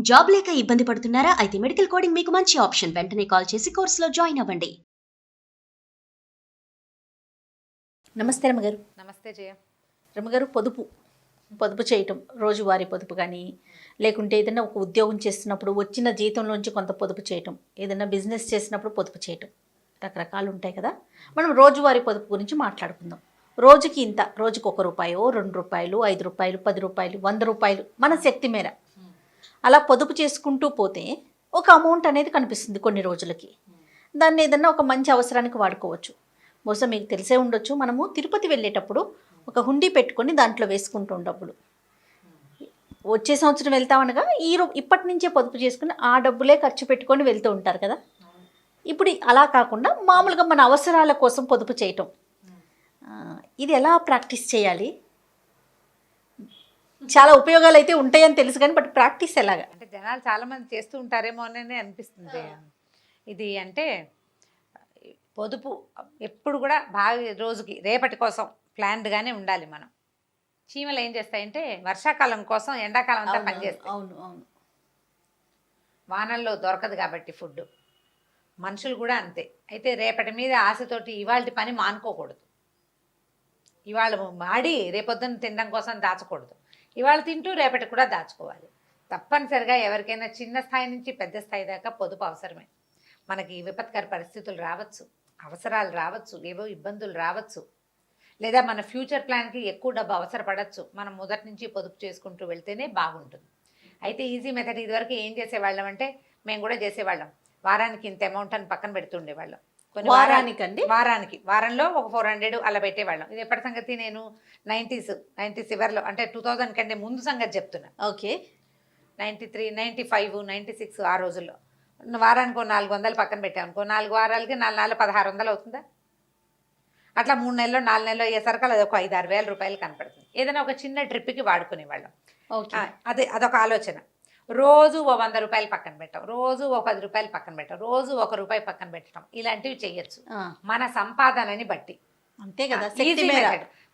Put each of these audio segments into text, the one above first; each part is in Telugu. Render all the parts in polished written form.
జాబ్ లేక ఇబ్బంది పడుతున్నారా? అయితే మెడికల్ కోడింగ్ మీకు మంచి ఆప్షన్. వెంటనే కాల్ చేసి కోర్సులో జాయిన్ అవ్వండి. నమస్తే రమ్మగారు. నమస్తే జయ. రమ్మగారు, పొదుపు చేయటం, రోజువారీ పొదుపు కానీ, లేకుంటే ఏదైనా ఒక ఉద్యోగం చేస్తున్నప్పుడు వచ్చిన జీతంలోంచి కొంత పొదుపు చేయటం, ఏదైనా బిజినెస్ చేసినప్పుడు పొదుపు చేయటం, రకరకాలు ఉంటాయి కదా. మనం రోజువారీ పొదుపు గురించి మాట్లాడుకుందాం. రోజుకి ఇంత, రోజుకి ₹1, ₹2, ₹5, ₹10, ₹100 మన శక్తి మేర అలా పొదుపు చేసుకుంటూ పోతే ఒక అమౌంట్ అనేది కనిపిస్తుంది కొన్ని రోజులకి. దాన్ని ఏదన్నా ఒక మంచి అవసరానికి వాడుకోవచ్చు. బహుశా మీకు తెలిసే ఉండొచ్చు, మనము తిరుపతి వెళ్ళేటప్పుడు ఒక హుండీ పెట్టుకొని దాంట్లో వేసుకుంటూ డబ్బులు, వచ్చే సంవత్సరం వెళ్తామనగా ఇప్పటి నుంచే పొదుపు చేసుకుని ఆ డబ్బులే ఖర్చు పెట్టుకొని వెళ్తూ ఉంటారు కదా. ఇప్పుడు అలా కాకుండా మామూలుగా మన అవసరాల కోసం పొదుపు చేయటం, ఇది ఎలా ప్రాక్టీస్ చేయాలి? చాలా ఉపయోగాలు అయితే ఉంటాయని తెలుసు కానీ బట్ ప్రాక్టీస్ ఎలాగా? అంటే జనాలు చాలా మంది చేస్తూ ఉంటారేమో అని అనిపిస్తుంది. ఇది అంటే పొదుపు ఎప్పుడు కూడా బాగా రోజుకి రేపటి కోసం ప్లాన్డ్గానే ఉండాలి. మనం చీమలు ఏం చేస్తాయంటే వర్షాకాలం కోసం ఎండాకాలం అంతా పనిచేస్తాయి. అవును అవును. వానల్లో దొరకదు కాబట్టి ఫుడ్. మనుషులు కూడా అంతే. అయితే రేపటి మీద ఆశతోటి ఇవాళ పని మానుకోకూడదు. ఇవాళ మాడి రేపొద్దున తినడం కోసం దాచకూడదు. ఇవాళ తింటూ రేపటి కూడా దాచుకోవాలి. తప్పనిసరిగా ఎవరికైనా చిన్న స్థాయి నుంచి పెద్ద స్థాయి దాకా పొదుపు అవసరమే. మనకి విపత్కర పరిస్థితులు రావచ్చు, అవసరాలు రావచ్చు, ఏవో ఇబ్బందులు రావచ్చు, లేదా మన ఫ్యూచర్ ప్లాన్కి ఎక్కువ డబ్బు అవసరపడవచ్చు. మనం మొదటి నుంచి పొదుపు చేసుకుంటూ వెళ్తేనే బాగుంటుంది. అయితే ఈజీ మెథడ్ ఇదివరకు ఏం చేసేవాళ్ళం అంటే, మేము కూడా చేసేవాళ్ళం, వారానికి ఇంత అమౌంట్ అని పక్కన పెడుతుండేవాళ్ళం. వారంలో ఒక 400 అలా పెట్టేవాళ్ళం. ఇది ఎప్పటి సంగతి? నేను 90s చివరిలో, అంటే 2000 కంటే ముందు సంగతి చెప్తున్నా. ఓకే. 93, 95, 96 ఆ రోజుల్లో వారానికి 400 పక్కన పెట్టామనుకో, 4 వారాలకి 4 1600 అవుతుందా? అట్లా 3 నెలలో 4 నెలలో అయ్యేసరికి అది ఒక 5-6 వేల రూపాయలు కనపడుతుంది. ఏదైనా ఒక చిన్న ట్రిప్కి వాడుకునేవాళ్ళం. అదొక ఆలోచన. రోజు ఓ ₹100 పక్కన పెట్టాం, రోజు ఓ ₹10 పక్కన పెట్టాం, రోజు ₹1 పక్కన పెట్టడం, ఇలాంటివి చేయొచ్చు మన సంపాదనని బట్టి. అంతే కదా.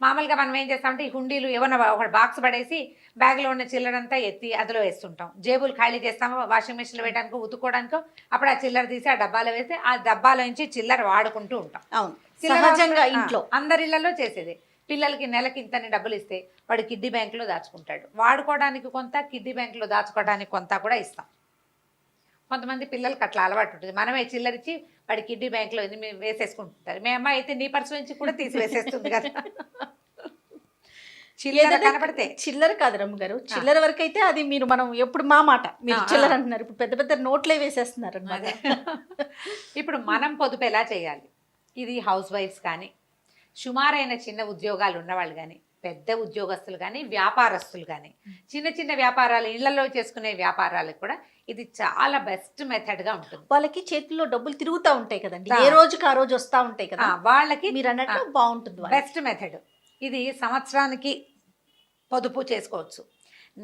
మామూలుగా మనం ఏం చేస్తామంటే, ఈ హుండీలు ఏమన్నా ఒక బాక్స్ పడేసి బ్యాగ్లో ఉన్న చిల్లరంతా ఎత్తి అందులో వేస్తుంటాం. జేబులు ఖాళీ చేస్తాము, వాషింగ్ మిషన్లో వేయడానికో ఉతుక్కోవడానికో. అప్పుడు ఆ చిల్లర తీసి ఆ డబ్బాలో వేసి ఆ డబ్బాలో నుంచి చిల్లర వాడుకుంటూ ఉంటాం. అవును, సహజంగా ఇంట్లో అందరి ఇళ్లలో చేసేది. పిల్లలకి నెలకి ఇంతని డబ్బులు ఇస్తే వాడు కిడ్డీ బ్యాంకులో దాచుకుంటాడు. వాడుకోవడానికి కొంత, కిడ్డీ బ్యాంకులో దాచుకోవడానికి కొంత కూడా ఇస్తాం. కొంతమంది పిల్లలకి అట్లా అలవాటు ఉంటుంది. మనమే చిల్లరిచ్చి వాడి కిడ్డీ బ్యాంకులో వేసేసుకుంటుంటారు. మీ అమ్మాయి అయితే నీ పర్సు నుంచి కూడా తీసి వేసేస్తుంది కదా. చిల్లర కనపడితే. చిల్లర కాదు రమ్మగారు, చిల్లర వరకు అయితే అది మనం ఎప్పుడు మా మాట, మీరు చిల్లర అంటున్నారు, ఇప్పుడు పెద్ద పెద్ద నోట్లే వేసేస్తున్నారు అన్నమాట. ఇప్పుడు మనం పొదుపు ఎలా చేయాలి? ఇది హౌస్ వైఫ్స్ కానీ, సుమారైన చిన్న ఉద్యోగాలు ఉన్నవాళ్ళు కానీ, పెద్ద ఉద్యోగస్తులు కానీ, వ్యాపారస్తులు కానీ, చిన్న చిన్న వ్యాపారాలు ఇళ్లలో చేసుకునే వ్యాపారాలకు కూడా ఇది చాలా బెస్ట్ మెథడ్గా ఉంటుంది. వాళ్ళకి చేతిలో డబ్బులు తిరుగుతూ ఉంటాయి కదండి, ఏ రోజుకి ఆ రోజు వస్తూ ఉంటాయి కదా, వాళ్ళకి మీరు అన్నట్లు బాగుంటుంది. బెస్ట్ మెథడ్ ఇది. సంవత్సరానికి పొదుపు చేసుకోవచ్చు,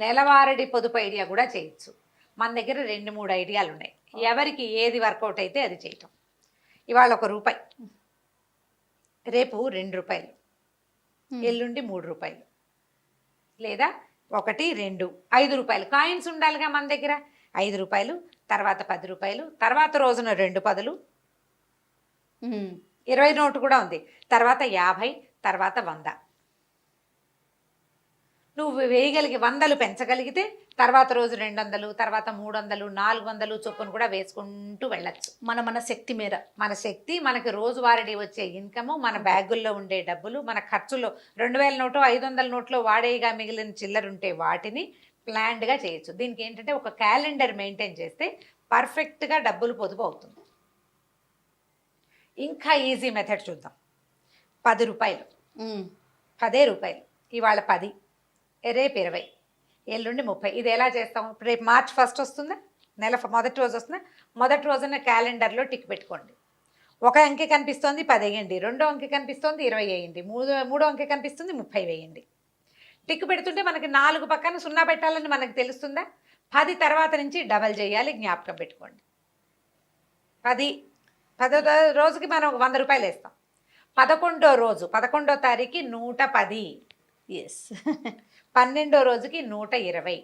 నెలవారీ పొదుపు ఐడియా కూడా చేయొచ్చు. మన దగ్గర 2-3 ఐడియాలు ఉన్నాయి. ఎవరికి ఏది వర్కౌట్ అయితే అది చేయటం. ఇవాళ ₹1, రేపు ₹2, ఎల్లుండి ₹3, లేదా 1, 2, ₹5 కాయిన్స్ ఉండాలిగా మన దగ్గర. ₹5, తర్వాత ₹10, తర్వాత రోజున 2 10, 20 నోటు కూడా ఉంది, తర్వాత 50, తర్వాత 100. నువ్వు వేయగలిగి 100 పెంచగలిగితే తర్వాత రోజు 200, తర్వాత 300, 400 చొప్పున కూడా వేసుకుంటూ వెళ్ళచ్చు. మన శక్తి మేర, మన శక్తి, మనకి రోజువారీ వచ్చే ఇన్కము, మన బ్యాగుల్లో ఉండే డబ్బులు, మన ఖర్చులో 2000 నోటు 500 నోట్లో వాడేగా మిగిలిన చిల్లరుంటే వాటిని ప్లాన్డ్గా చేయొచ్చు. దీనికి ఏంటంటే ఒక క్యాలెండర్ మెయింటైన్ చేస్తే పర్ఫెక్ట్గా డబ్బులు పొదుపు అవుతుంది. ఇంకా ఈజీ మెథడ్ చూద్దాం. ₹10, ₹10, ఇవాళ 10, రేపు 20, ఎల్లుండి 30. ఇది ఎలా చేస్తాం? రేపు March 1 వస్తుందా, నెల మొదటి రోజు వస్తుందా, మొదటి రోజున క్యాలెండర్లో టిక్ పెట్టుకోండి. ఒక అంకె కనిపిస్తోంది 10 వేయండి, రెండో అంకె కనిపిస్తోంది 20 వేయండి, మూడో అంకె కనిపిస్తుంది 30 వేయండి. టిక్ పెడుతుంటే మనకి 4 పక్కన 0 పెట్టాలని మనకు తెలుస్తుందా? 10 తర్వాత నుంచి డబల్ చేయాలి, జ్ఞాపకం పెట్టుకోండి. 10వ రోజుకి మనం ₹100 వేస్తాం. 11వ రోజు 11వ తారీఖు 110. ఎస్. 12వ రోజుకి 120.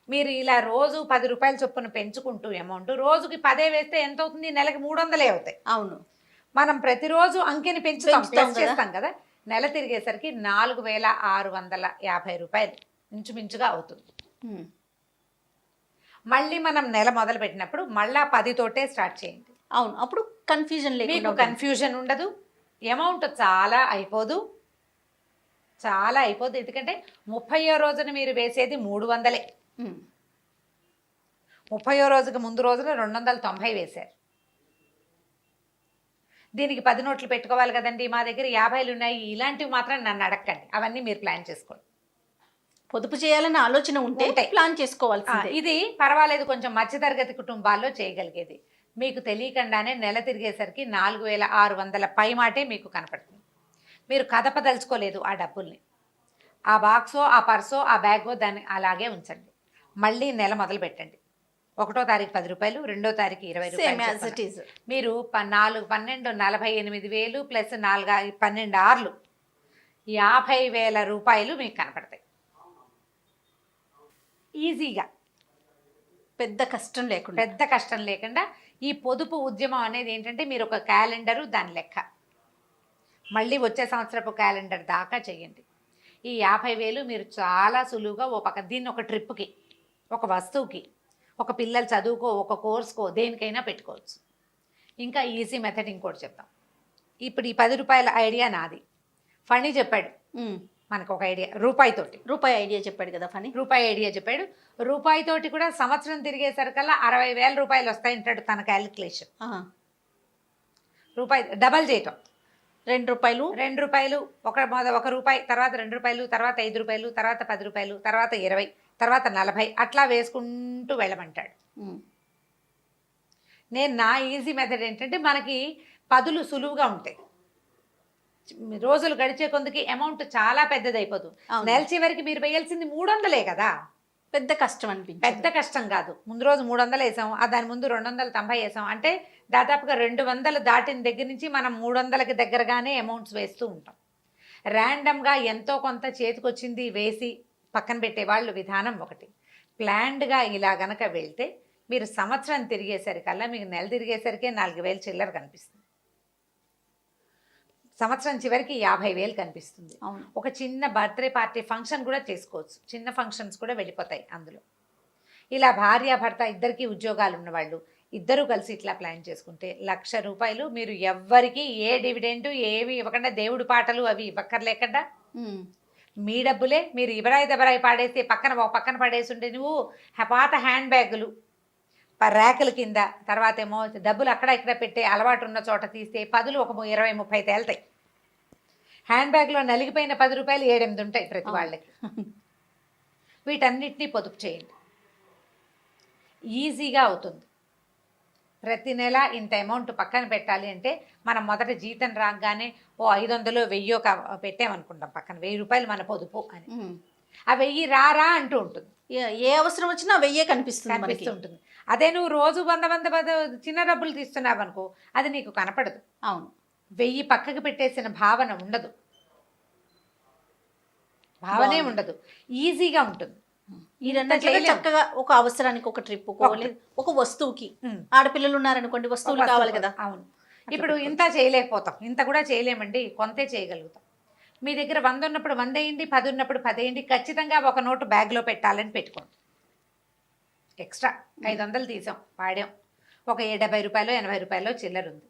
మీరు ఇలా రోజు 10 రూపాయల చొప్పున పెంచుకుంటూ అమౌంట్ రోజుకి 10 వేస్తే ఎంత అవుతుంది? నెలకి 300 అవుతాయి. అవును. మనం ప్రతిరోజు అంకెని పెంచుతాం పెంచుతాం కదా. చేస్తాం కదా. నెల తిరిగేసరికి 4650 రూపాయలు ఇంచుమించుగా అవుతుంది. ఉమ్. మళ్ళీ మనం నెల మొదలు పెట్టినప్పుడు మళ్ళా 10 తోటే స్టార్ట్ చేయండి. అవును, అప్పుడు కన్ఫ్యూజన్ మీకు లేకుండా కన్ఫ్యూజన్ ఉండదు, అమౌంట్ చాలా అయిపోదు. ఎందుకంటే 30వ రోజున మీరు వేసేది 300. ఉమ్. 30వ రోజుకి ముందు రోజున 290 వేశారు. దీనికి 10 నోట్లు పెట్టుకోవాలి కదండి. మా దగ్గర 50లు ఉన్నాయి. ఇలాంటివి మాత్రం నన్ను అడగండి, అవన్నీ మీరు ప్లాన్ చేసుకోండి. పొదుపు చేయాలన్న ఆలోచన ఉంటే ఉంటాయి. ప్లాన్ చేసుకోవాల్సిందే. ఇది పర్వాలేదు, కొంచెం మధ్యతరగతి కుటుంబాల్లో చేయగలిగేది. మీకు తెలియకుండానే నెల తిరిగేసరికి 4600 పై మాటే మీకు కనపడుతుంది. మీరు కదపదలుచుకోలేదు ఆ డబ్బుల్ని. ఆ బాక్సో, ఆ పర్సో, ఆ బ్యాగో దాన్ని అలాగే ఉంచండి. మళ్ళీ నెల మొదలు పెట్టండి. 1వ తారీఖు 10 రూపాయలు, 2వ తారీఖు 20 సేమ్ యాజ్ రూపాయలు. It is. మీరు 4, 12, 48,000 ప్లస్ 4, 12 ఆర్లు 50,000 రూపాయలు మీకు కనపడతాయి ఈజీగా. పెద్ద కష్టం లేకుండా. పెద్ద కష్టం లేకుండా ఈ పొదుపు ఉద్యమం అనేది ఏంటంటే, మీరు ఒక క్యాలెండరు, దాని లెక్క మళ్ళీ వచ్చే సంవత్సరపు క్యాలెండర్ దాకా చేయండి. ఈ 50,000 మీరు చాలా సులువుగా దీన్ని ఒక ట్రిప్కి, ఒక వస్తువుకి, ఒక పిల్లల చదువుకో, ఒక కోర్సుకో, దేనికైనా పెట్టుకోవచ్చు. ఇంకా ఈజీ మెథడ్ ఇంకోటి చెప్తాం. ఇప్పుడు ఈ 10 రూపాయల ఐడియా నాది, ఫణి చెప్పాడు మనకు ఒక ఐడియా రూపాయితోటి. రూపాయి ఐడియా చెప్పాడు కదా ఫణి. రూపాయి ఐడియా చెప్పాడు. రూపాయితోటి కూడా సంవత్సరం తిరిగేసరికల్లా 60,000 రూపాయలు వస్తాయంటాడు తన క్యాలిక్యులేషన్. రూపాయి డబల్ చేయటం. 2 రూపాయలు, 2 రూపాయలు, ఒక రూపాయి, తర్వాత 2 రూపాయలు, తర్వాత 5 రూపాయలు, తర్వాత 10 రూపాయలు, తర్వాత 20, తర్వాత 40, అట్లా వేసుకుంటూ వెళ్ళమంటాడు. నా ఈజీ మెథడ్ ఏంటంటే, మనకి 10లు సులువుగా ఉంటాయి. రోజులు గడిచే కొందుకి అమౌంట్ చాలా పెద్దదైపోతుంది. నెల చివరికి మీరు వేయాల్సింది 300 కదా. పెద్ద కష్టం అనిపించింది. పెద్ద కష్టం కాదు. ముందు రోజు 300 వేసాం, దాని ముందు 290 వేసాం అంటే దాదాపుగా 200 దాటిన దగ్గర నుంచి మనం 300కి దగ్గరగానే అమౌంట్స్ వేస్తూ ఉంటాం. ర్యాండమ్గా ఎంతో కొంత చేతికొచ్చింది వేసి పక్కన పెట్టేవాళ్ళు విధానం ఒకటి. ప్లాన్డ్గా ఇలా గనక వెళ్తే మీరు సంవత్సరం తిరిగేసరికల్లా మీకు నెల తిరిగేసరికే 4,000 చిల్లర కనిపిస్తుంది. సంవత్సరం చివరికి 50,000 కనిపిస్తుంది. ఒక చిన్న బర్త్డే పార్టీ ఫంక్షన్ కూడా చేసుకోవచ్చు. చిన్న ఫంక్షన్స్ కూడా వెళ్ళిపోతాయి అందులో. ఇలా భార్యాభర్త ఇద్దరికి ఉద్యోగాలు ఉన్నవాళ్ళు ఇద్దరు కలిసి ఇట్లా ప్లాన్ చేసుకుంటే 1,00,000 రూపాయలు మీరు ఎవ్వరికి ఏ డివిడెండ్ ఏవి ఇవ్వకుండా, దేవుడి పాటలు అవి ఇవ్వక్కర్లేకుండా మీ డబ్బులే మీరు ఇబరాయి పాడేసి పక్కన పడేసి ఉంటే, నువ్వు పాత హ్యాండ్ బ్యాగులు ర్యాకుల కింద, తర్వాత ఏమో డబ్బులు అక్కడ ఇక్కడ పెట్టే అలవాటు ఉన్న చోట తీస్తే 10లు ఒక 20-30 తేలుతాయి. హ్యాండ్ బ్యాగ్లో నలిగిపోయిన 10 రూపాయలు 7-8 ఉంటాయి ప్రతి వాళ్ళకి. వీటన్నిటినీ పొదుపు చేయండి, ఈజీగా అవుతుంది. ప్రతి నెల ఇంత అమౌంట్ పక్కన పెట్టాలి అంటే, మనం మొదట జీతం రాగానే 500 1000 పెట్టామనుకుంటాం పక్కన, 1000 రూపాయలు మన పొదుపు అని. ఆ 1000 రారా అంటూ ఉంటుంది. ఏ అవసరం వచ్చినా 1000 కనిపిస్తుంది. అదే నువ్వు రోజు 100 చిన్న డబ్బులు తీస్తున్నావు అనుకో, అది నీకు కనపడదు. అవును, 1000 పక్కకు పెట్టేసిన భావన ఉండదు, భావనే ఉండదు, ఈజీగా ఉంటుంది. చక్కగా ఒక అవసరానికి ఒక ట్రిప్, ఒక వస్తువుకి, ఆడపిల్లలు ఉన్నారనుకోండి వస్తువులు కావాలి కదా. అవును, ఇప్పుడు ఇంత చేయలేకపోతాం, ఇంత కూడా చేయలేమండి, కొంతే చేయగలుగుతాం. మీ దగ్గర 100 ఉన్నప్పుడు 100 వేయండి, 10 ఉన్నప్పుడు 10 వేయండి. ఖచ్చితంగా ఒక నోటు బ్యాగ్లో పెట్టాలని పెట్టుకోండి. ఎక్స్ట్రా 500 తీసాం, వాడాం, ఒక 70 రూపాయలు 80 రూపాయలు చిల్లర ఉంది.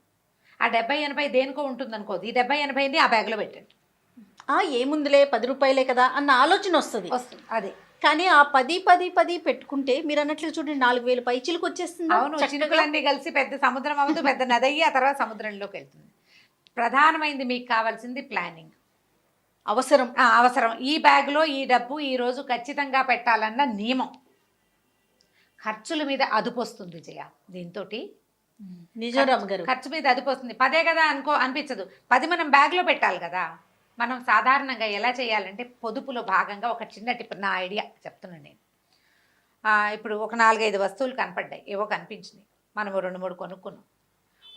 ఆ 70-80 దేనికో ఉంటుంది అనుకోదు, ఈ 70-80ని ఆ బ్యాగ్లో పెట్టండి. ఏముందిలే 10 రూపాయలే కదా అన్న ఆలోచన వస్తుంది. అదే, కానీ ఆ 10 పెట్టుకుంటే మీరు అన్నట్లు చూడండి 4,000 పైచిలకు వచ్చేస్తుంది. అవును, చినుకులన్నీ కలిసి పెద్ద సముద్రం అవ్వదు, పెద్ద నది అయ్యి ఆ తర్వాత సముద్రంలోకి వెళ్తుంది. ప్రధానమైంది మీకు కావాల్సింది ప్లానింగ్, అవసరం. ఈ బ్యాగ్లో ఈ డబ్బు ఈ రోజు ఖచ్చితంగా పెట్టాలన్న నియమం. ఖర్చుల మీద అదుపు వస్తుంది జయ దీంతో. నిజం గారు, ఖర్చు మీద అదుపు వస్తుంది. 10 కదా అనిపించదు, 10 మనం బ్యాగ్లో పెట్టాలి కదా. మనం సాధారణంగా ఎలా చేయాలంటే, పొదుపులో భాగంగా ఒక చిన్న టిప్, నా ఐడియా చెప్తున్నాను నేను. ఇప్పుడు ఒక 4-5 వస్తువులు కనపడ్డాయి, ఏవో కనిపించినాయి, మనము 2-3 కొనుక్కున్నాం.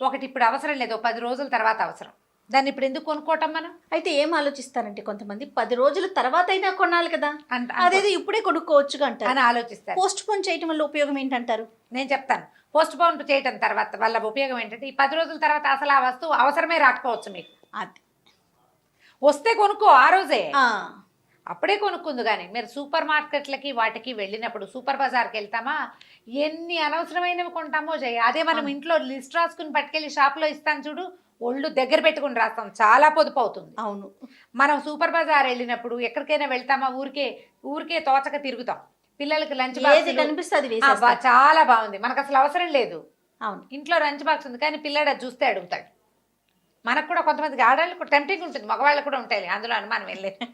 ఒకటి ఇప్పుడు అవసరం లేదు, 10 రోజుల తర్వాత అవసరం. దాన్ని ఇప్పుడు ఎందుకు కొనుక్కోవటం మనం అయితే ఏం ఆలోచిస్తారంటే కొంతమంది 10 రోజుల తర్వాత అయినా కొనాలి కదా, అంట అదేదో ఇప్పుడే కొనుక్కోవచ్చుగా అంటారు. అని ఆలోచిస్తారు. పోస్ట్ పోన్ చేయటం వల్ల ఉపయోగం ఏంటంటారు? నేను చెప్తాను. పోస్ట్ పోన్ చేయటం తర్వాత వల్ల ఉపయోగం ఏంటంటే, ఈ 10 రోజుల తర్వాత అసలు ఆ వస్తువు అవసరమే రాకపోవచ్చు మీకు. అది వస్తే కొనుక్కో ఆ రోజే, ఆ, అప్పుడే కొనుక్కుంది. కానీ మీరు సూపర్ మార్కెట్లకి వాటికి వెళ్ళినప్పుడు, సూపర్ బజార్కి వెళ్తామా, ఎన్ని అనవసరమైనవి కొంటామో జయ. అదే మనం ఇంట్లో లిస్ట్ రాసుకుని పట్టుకెళ్ళి షాప్లో ఇస్తాను చూడు, ఒళ్ళు దగ్గర పెట్టుకుని రాస్తాం, చాలా పొదుపు అవుతుంది. అవును. మనం సూపర్ బజార్ వెళ్ళినప్పుడు ఎక్కడికైనా వెళ్తామా, ఊరికే తోచక తిరుగుతాం. పిల్లలకి లంచ్ ఏది బాక్స్ కనిపిస్తే అది వేసేస్తాం. చాలా బాగుంది, మనకు అసలు అవసరం లేదు, అవును. ఇంట్లో లంచ్ బాక్స్ ఉంది, కానీ పిల్లాడు అది చూస్తే అడుగుతాడు. మనకు కూడా కొంతమందికి ఆడవాళ్ళకు టెంప్టింగ్ ఉంటుంది, మగవాళ్ళకు కూడా ఉంటాయి, అందులో అనుమానం వెళ్ళలేదు,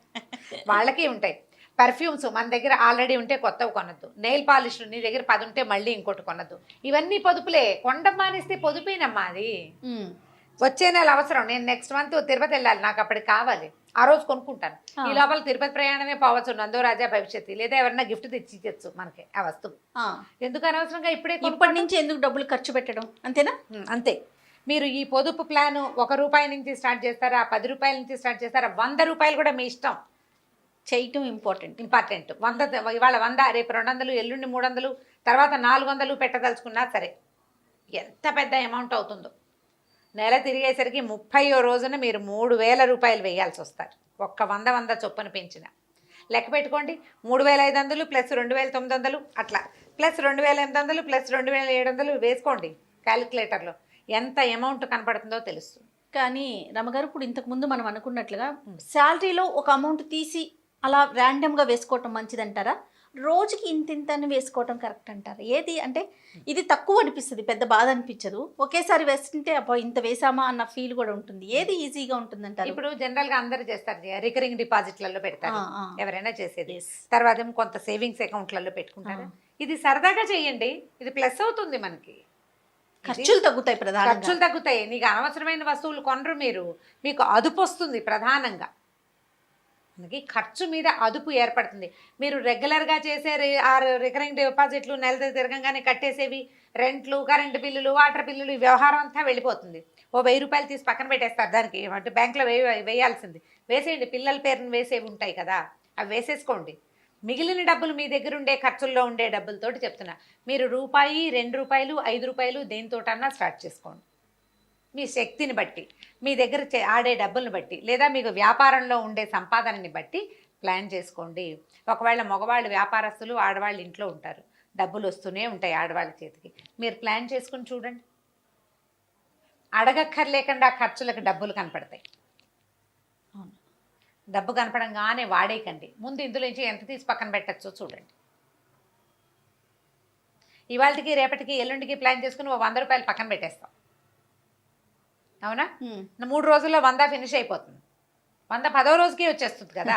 వాళ్ళకి ఉంటాయి. పర్ఫ్యూమ్స్ మన దగ్గర ఆల్రెడీ ఉంటే కొత్తవి కొనద్దు. నెయిల్ పాలిష్లు నీ దగ్గర 10 ఉంటే మళ్ళీ ఇంకోటి కొనద్దు. ఇవన్నీ పొదుపులే. కొండం మానేస్తే పొదుపేనమ్మా అది. వచ్చే నెల అవసరం, నేను నెక్స్ట్ మంత్ తిరుపతి వెళ్ళాలి, నాకు అప్పటికి కావాలి, ఆ రోజు కొనుక్కుంటాను. ఈ లోపల తిరుపతి ప్రయాణమే పోవచ్చు, నందో రాజా భవిష్యత్తు, లేదా ఎవరన్నా గిఫ్ట్ తెచ్చి ఇచ్చచ్చు మనకి ఆ వస్తువు. ఎందుకు అనవసరంగా ఇప్పటి నుంచి ఎందుకు డబ్బులు ఖర్చు పెట్టడం, అంతేనా? అంతే. మీరు ఈ పొదుపు ప్లాన్ 1 రూపాయి నుంచి స్టార్ట్ చేస్తారా, 10 రూపాయల నుంచి స్టార్ట్ చేస్తారా, 100 రూపాయలు కూడా మీ ఇష్టం. చేయటం ఇంపార్టెంట్. 100 ఇవాళ 100, రేపు 200, ఎల్లుండి 300, తర్వాత 400 పెట్టదలుచుకున్నా సరే, ఎంత పెద్ద అమౌంట్ అవుతుందో. నెల తిరిగేసరికి 30వ రోజున మీరు 3000 రూపాయలు వేయాల్సి వస్తారు. ఒక్క 100 చొప్పున పెంచిన లెక్క పెట్టుకోండి. 3500 ప్లస్ 2900 అట్లా, ప్లస్ 2800 ప్లస్ 2700 వేసుకోండి క్యాలిక్యులేటర్లో, ఎంత అమౌంట్ కనపడుతుందో తెలుస్తుంది. కానీ రమగారు, ఇప్పుడు ఇంతకుముందు మనం అనుకున్నట్లుగా శాలరీలో ఒక అమౌంట్ తీసి అలా ర్యాండమ్గా వేసుకోవటం మంచిదంటారా, రోజుకి ఇంత అని వేసుకోవటం కరెక్ట్ అంటారా? ఏది అంటే ఇది తక్కువ అనిపిస్తుంది, పెద్ద బాధ అనిపించదు, ఒకేసారి వేస్తుంటే అబ్బా ఇంత వేసామా అన్న ఫీల్ కూడా ఉంటుంది, ఏది ఈజీగా ఉంటుంది అంటారు? ఇప్పుడు జనరల్గా అందరూ చేస్తారు, రికరింగ్ డిపాజిట్లలో పెడతారు, ఎవరైనా చేసేది. తర్వాత ఏమో కొంత సేవింగ్స్ అకౌంట్లలో పెట్టుకుంటారు. ఇది సరదాగా చేయండి, ఇది ప్లస్ అవుతుంది మనకి, ఖర్చులు తగ్గుతాయి, ప్రధానంగా ఖర్చులు తగ్గుతాయి. నీకు అనవసరమైన వస్తువులు కొనరు మీరు, మీకు అదుపు వస్తుంది. ప్రధానంగా మనకి ఖర్చు మీద అదుపు ఏర్పడుతుంది. మీరు రెగ్యులర్గా చేసే రికరింగ్ డిపాజిట్లు నెల తిరగంగానే కట్టేసేవి, రెంట్లు, కరెంటు బిల్లులు, వాటర్ బిల్లులు, ఈ వ్యవహారం అంతా వెళ్ళిపోతుంది. ఓ 1000 రూపాయలు తీసి పక్కన పెట్టేస్తారు, దానికి అంటే బ్యాంకులో వేయాల్సింది వేసేయండి. పిల్లల పేరుని వేసేవి ఉంటాయి కదా, అవి వేసేసుకోండి. మిగిలిన డబ్బులు మీ దగ్గర ఉండే ఖర్చుల్లో ఉండే డబ్బులతోటి చెప్తున్నా, మీరు రూపాయి, 2 రూపాయలు, 5 రూపాయలు దేనితోటన్నా స్టార్ట్ చేసుకోండి. మీ శక్తిని బట్టి, మీ దగ్గర ఆడే డబ్బులను బట్టి, లేదా మీకు వ్యాపారంలో ఉండే సంపాదనని బట్టి ప్లాన్ చేసుకోండి. ఒకవేళ మగవాళ్ళు వ్యాపారస్తులు, ఆడవాళ్ళు ఇంట్లో ఉంటారు, డబ్బులు వస్తూనే ఉంటాయి ఆడవాళ్ళ చేతికి. మీరు ప్లాన్ చేసుకుని చూడండి, అడగక్కర్లేకుండా ఖర్చులకు డబ్బులు కనపడతాయి. డబ్బు కనపడంగానే వాడేయకండి, ముందు ఇందులో నుంచి ఎంత తీసి పక్కన పెట్టచ్చో చూడండి. ఇవాళకి, రేపటికి, ఎల్లుండికి ప్లాన్ చేసుకుని 100 రూపాయలు పక్కన పెట్టేస్తాం, అవునా? 3 రోజుల్లో 100 ఫినిష్ అయిపోతుంది. 100 10వ రోజుకి వచ్చేస్తుంది కదా.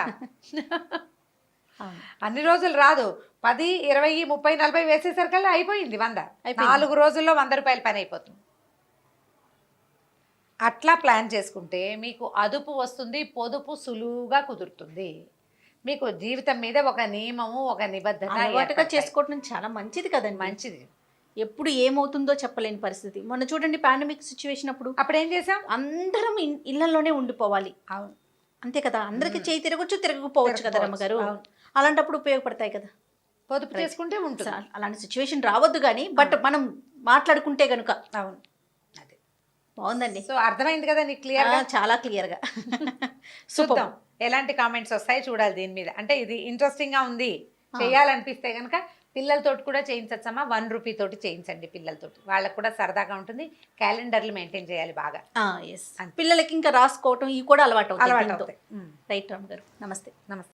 అన్ని రోజులు రాదు, 10, 20, 30, 40 వేసేసరికల్లా అయిపోయింది 100. 4 రోజుల్లో 100 రూపాయలు పని అయిపోతుంది. అట్లా ప్లాన్ చేసుకుంటే మీకు అదుపు వస్తుంది, పొదుపు సులువుగా కుదురుతుంది. మీకు జీవితం మీద ఒక నియమము, ఒక నిబద్ధత చేసుకోవడం చాలా మంచిది కదండి. మంచిది. ఎప్పుడు ఏమవుతుందో చెప్పలేని పరిస్థితి. మొన్న చూడండి పాండమిక్ సిచ్యువేషన్ అప్పుడు ఏం చేసాం, అందరం ఇళ్లలోనే ఉండిపోవాలి. అవును, అంతే కదా, అందరికి చేయి తిరగచ్చు, తిరగకపోవచ్చు కదా రమ్మగారు. అలాంటప్పుడు ఉపయోగపడతాయి కదా, పొదుపు చేసుకుంటే ఉంటుంది. అలాంటి సిచ్యువేషన్ రావద్దు కానీ, బట్ మనం మాట్లాడుకుంటే కనుక. అవును, అదే బాగుందండి. సో అర్థమైంది కదా నీకు క్లియర్గా? చాలా క్లియర్గా. చూద్దాం ఎలాంటి కామెంట్స్ వస్తాయి చూడాలి దీని మీద. అంటే ఇది ఇంట్రెస్టింగ్గా ఉంది, చేయాలనిపిస్తే కనుక పిల్లలతోటి కూడా చేయించచ్చమ్మా. 1 రూపీ తోటి చేయించండి పిల్లలతోటి, వాళ్ళకు కూడా సరదాగా ఉంటుంది. క్యాలెండర్లు మెయింటైన్ చేయాలి బాగా. పిల్లలకి ఇంకా రాసుకోవటం ఇవి కూడా అలవాటు అవుతాయి. రైట్ రామ్ గారు, నమస్తే. నమస్తే.